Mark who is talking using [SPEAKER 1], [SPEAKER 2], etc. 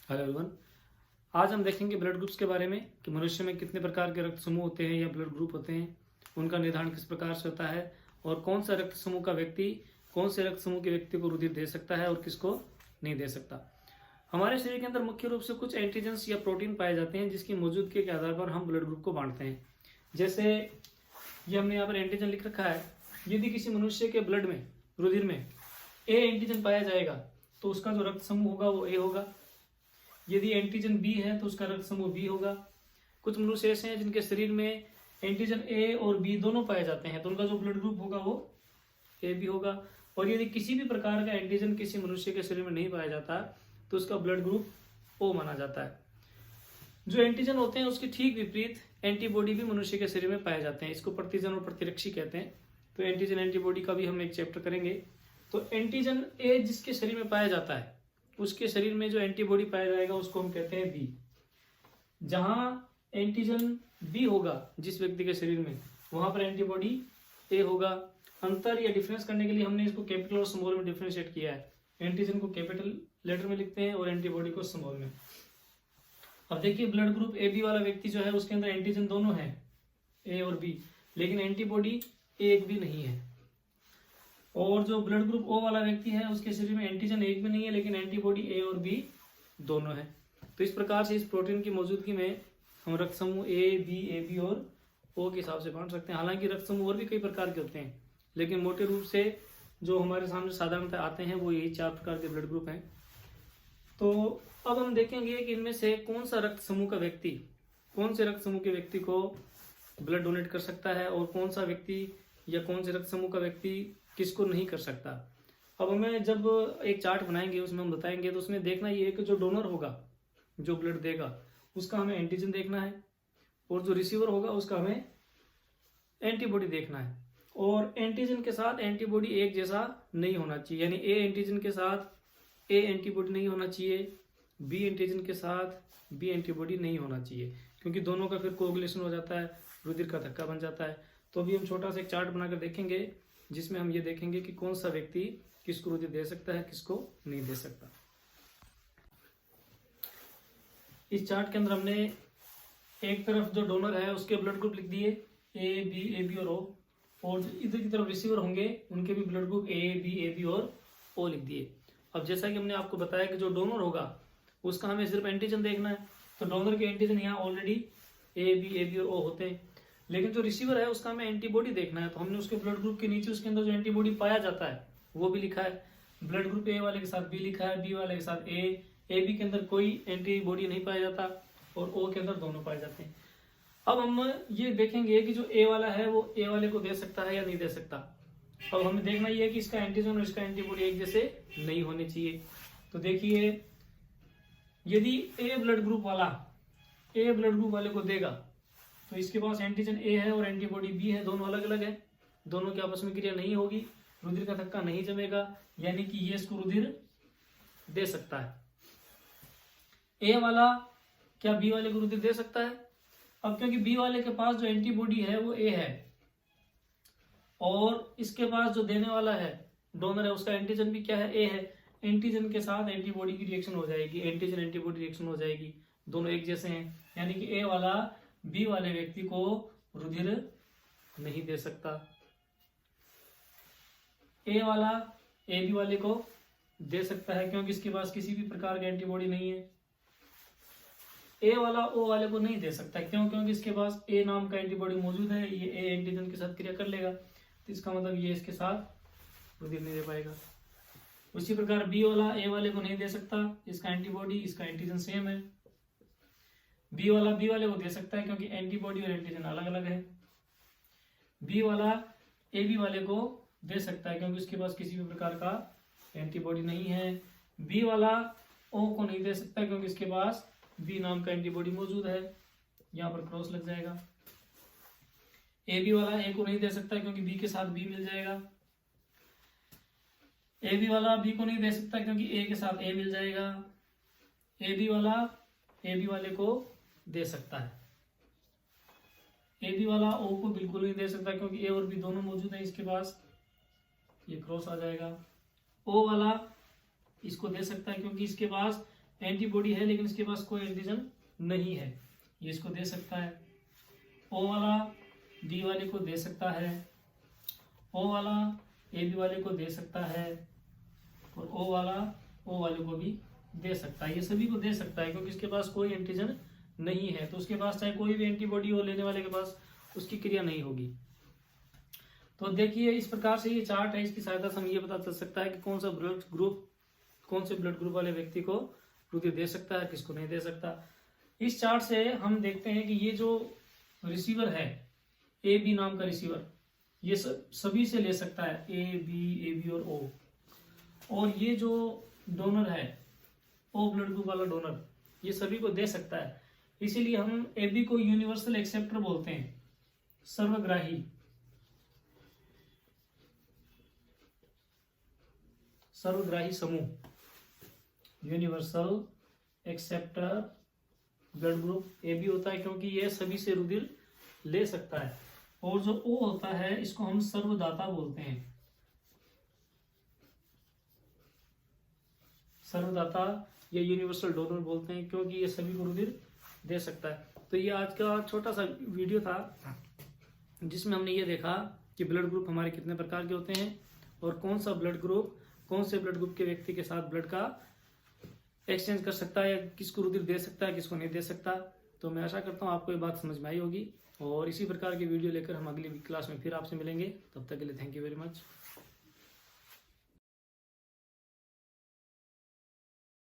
[SPEAKER 1] Hello everyone. आज हम देखेंगे ब्लड ग्रुप्स के बारे में कि मनुष्य में कितने प्रकार के रक्त समूह होते हैं या ब्लड ग्रुप होते हैं, उनका निर्धारण किस प्रकार से होता है और कौन सा रक्त समूह का व्यक्ति कौन से रक्त समूह के व्यक्ति को रुधिर दे सकता है और किसको नहीं दे सकता। हमारे शरीर के अंदर मुख्य रूप से कुछ एंटीजेंस या प्रोटीन पाए जाते हैं जिसकी मौजूदगी के आधार पर हम ब्लड ग्रुप को बांटते हैं। जैसे ये हमने यहाँ पर एंटीजन लिख रखा है। यदि किसी मनुष्य के ब्लड में रुधिर में ए एंटीजन पाया जाएगा तो उसका जो रक्त समूह होगा वो ए होगा। यदि एंटीजन बी है तो उसका रक्त समूह बी होगा। कुछ मनुष्य ऐसे हैं जिनके शरीर में एंटीजन ए और बी दोनों पाए जाते हैं तो उनका जो ब्लड ग्रुप होगा वो ए बी होगा। और यदि किसी भी प्रकार का एंटीजन किसी मनुष्य के शरीर में नहीं पाया जाता तो उसका ब्लड ग्रुप ओ माना जाता है। जो एंटीजन होते हैं उसके ठीक विपरीत एंटीबॉडी भी मनुष्य के शरीर में पाए जाते हैं। इसको प्रतिजन और प्रतिरक्षी कहते हैं। तो एंटीजन एंटीबॉडी का भी हम एक चैप्टर करेंगे। तो एंटीजन ए जिसके शरीर में पाया जाता है उसके शरीर में जो एंटीबॉडी पाया जाएगा उसको हम कहते हैं बी। जहां एंटीजन बी होगा जिस व्यक्ति के शरीर में, वहां पर एंटीबॉडी ए होगा। अंतर या डिफरेंस करने के लिए हमने इसको कैपिटल और स्मॉल में डिफरेंशिएट किया है। एंटीजन को कैपिटल लेटर में लिखते हैं और एंटीबॉडी को स्मॉल में। अब देखिए ब्लड ग्रुप ए बी वाला व्यक्ति जो है उसके अंदर एंटीजन दोनों है ए और बी, लेकिन एंटीबॉडी एक भी नहीं है। और जो ब्लड ग्रुप ओ वाला व्यक्ति है उसके शरीर में एंटीजन एक भी नहीं है लेकिन एंटीबॉडी ए और बी दोनों है। तो इस प्रकार से इस प्रोटीन की मौजूदगी में हम रक्त समूह ए बी और ओ के हिसाब से बांट सकते हैं। हालांकि रक्त समूह और भी कई प्रकार के होते हैं लेकिन मोटे रूप से जो हमारे सामने साधारणतः आते हैं वो यही 4 प्रकार के ब्लड ग्रुप हैं। तो अब हम देखेंगे कि इनमें से कौन सा रक्त समूह का व्यक्ति कौन से रक्त समूह के व्यक्ति को ब्लड डोनेट कर सकता है और कौन सा व्यक्ति या कौन से रक्त समूह का व्यक्ति किसको नहीं कर सकता। अब हमें जब एक चार्ट बनाएंगे उसमें हम बताएंगे तो उसमें देखना ये है कि जो डोनर होगा जो ब्लड देगा उसका हमें एंटीजन देखना है और जो रिसीवर होगा उसका हमें एंटीबॉडी देखना है। और एंटीजन के साथ एंटीबॉडी एक जैसा नहीं होना चाहिए, यानी ए एंटीजन के साथ ए एंटीबॉडी नहीं होना चाहिए, बी एंटीजन के साथ बी एंटीबॉडी नहीं होना चाहिए, क्योंकि दोनों का फिर कोगुलेशन हो जाता है, रुधिर का धक्का बन जाता है। तो अभी हम छोटा सा एक चार्ट बनाकर देखेंगे जिसमें हम ये देखेंगे कि कौन सा व्यक्ति किसको रुधिर दे सकता है किसको नहीं दे सकता। इस चार्ट के अंदर हमने एक तरफ जो डोनर है उसके ब्लड ग्रुप लिख दिए ए बी और ओ, और इधर की तरफ रिसीवर होंगे उनके भी ब्लड ग्रुप ए बी और ओ लिख दिए। अब जैसा कि हमने आपको बताया कि जो डोनर होगा उसका हमें सिर्फ एंटीजन देखना है, तो डोनर के एंटीजन यहाँ ऑलरेडी ए बी और ओ होते हैं। लेकिन जो रिसीवर है उसका हमें एंटीबॉडी देखना है, तो हमने उसके ब्लड ग्रुप के नीचे उसके अंदर जो एंटीबॉडी पाया जाता है वो भी लिखा है। ब्लड ग्रुप ए वाले के साथ बी लिखा है, बी वाले के साथ ए बी के अंदर कोई एंटीबॉडी नहीं पाया जाता और ओ के अंदर दोनों पाए जाते हैं। अब हम ये देखेंगे कि जो ए वाला है वो ए वाले को दे सकता है या नहीं दे सकता। अब हमें देखना ये है कि इसका एंटीजन और इसका एंटीबॉडी एक जैसे नहीं होने चाहिए। तो देखिए यदि ए ब्लड ग्रुप वाले को देगा तो इसके पास एंटीजन ए है और एंटीबॉडी बी है, दोनों अलग अलग है, दोनों की आपस में क्रिया नहीं होगी, रुधिर का धक्का नहीं जमेगा, यानी कि ये इसको रुधिर दे सकता है। ए वाला क्या बी वाले को रुधिर दे सकता है? अब क्योंकि बी वाले के पास जो एंटीबॉडी है वो ए है और इसके पास जो देने वाला है डोनर है उसका एंटीजन भी क्या है, ए है। एंटीजन के साथ एंटीबॉडी की रिएक्शन हो जाएगी, एंटीजन एंटीबॉडी रिएक्शन हो जाएगी, दोनों एक जैसे हैं, यानी कि ए वाला बी वाले व्यक्ति को रुधिर नहीं दे सकता, ए वाला ए बी वाले को दे सकता है क्योंकि इसके पास किसी भी प्रकार की एंटीबॉडी नहीं है। ए वाला ओ वाले को नहीं दे सकता, क्यों? क्योंकि इसके पास ए नाम का एंटीबॉडी मौजूद है, ये ए एंटीजन के साथ क्रिया कर लेगा, तो इसका मतलब ये इसके साथ रुधिर नहीं दे पाएगा। उसी प्रकार बी वाला ए वाले को नहीं दे सकता, इसका एंटीबॉडी इसका एंटीजन सेम है। बी वाला बी वाले को दे सकता है क्योंकि एंटीबॉडी और एंटीजन अलग अलग है। बी वाला ए बी वाले को दे सकता है क्योंकि उसके पास किसी भी प्रकार का एंटीबॉडी नहीं है। बी वाला ओ को नहीं दे सकता क्योंकि इसके पास बी नाम का एंटीबॉडी मौजूद है, यहाँ पर क्रॉस लग जाएगा। ए बी वाला ए को नहीं दे सकता क्योंकि बी के साथ बी मिल जाएगा। ए बी वाला बी को नहीं दे सकता क्योंकि ए के साथ ए मिल जाएगा। ए बी वाला ए बी वाले को दे सकता है। ए बी वाला ओ को बिल्कुल नहीं दे सकता क्योंकि ए और बी दोनों मौजूद है इसके पास, ये क्रॉस आ जाएगा। ओ वाला इसको दे सकता है क्योंकि इसके पास एंटीबॉडी है लेकिन इसके पास कोई एंटीजन नहीं है, ये इसको दे सकता है। ओ वाला बी वाले को दे सकता है, ओ वाला ए बी वाले को दे सकता है, और ओ वाला ओ वाले को भी दे सकता है। ये सभी को दे सकता है क्योंकि इसके पास कोई एंटीजन नहीं है, तो उसके पास चाहे कोई भी एंटीबॉडी हो, लेने वाले के पास उसकी क्रिया नहीं होगी। तो देखिए इस प्रकार से ये चार्ट है, इसकी सहायता से हमें ये पता चल सकता है कि कौन सा ब्लड ग्रुप, कौन से ब्लड ग्रुप वाले व्यक्ति को रुधिर दे सकता है, किसको नहीं दे सकता। इस चार्ट से हम देखते हैं कि ये जो रिसीवर है, ए बी नाम का रिसीवर, ये सभी से ले सकता है, ए बी और ओ। और ये जो डोनर है, ओ ब्लड ग्रुप वाला डोनर, ये सभी को दे सकता है। इसीलिए हम ए बी को यूनिवर्सल एक्सेप्टर बोलते हैं, सर्वग्राही, सर्वग्राही समूह, universal acceptor blood group A B होता है क्योंकि ये सभी से रुधिर ले सकता है। और जो ओ होता है इसको हम सर्वदाता बोलते हैं, सर्वदाता या यूनिवर्सल डोनर बोलते हैं क्योंकि ये सभी को रुधिर दे सकता है। तो ये आज का छोटा सा वीडियो था जिसमें हमने ये देखा कि ब्लड ग्रुप हमारे कितने प्रकार के होते हैं और कौन सा ब्लड ग्रुप कौन से ब्लड ग्रुप के व्यक्ति के साथ ब्लड का एक्सचेंज कर सकता है, या किसको रुधिर दे सकता है, किसको नहीं दे सकता। तो मैं आशा करता हूँ आपको ये बात समझ में आई होगी, और इसी प्रकार की वीडियो लेकर हम अगली क्लास में फिर आपसे मिलेंगे। तब तक के लिए थैंक यू वेरी मच।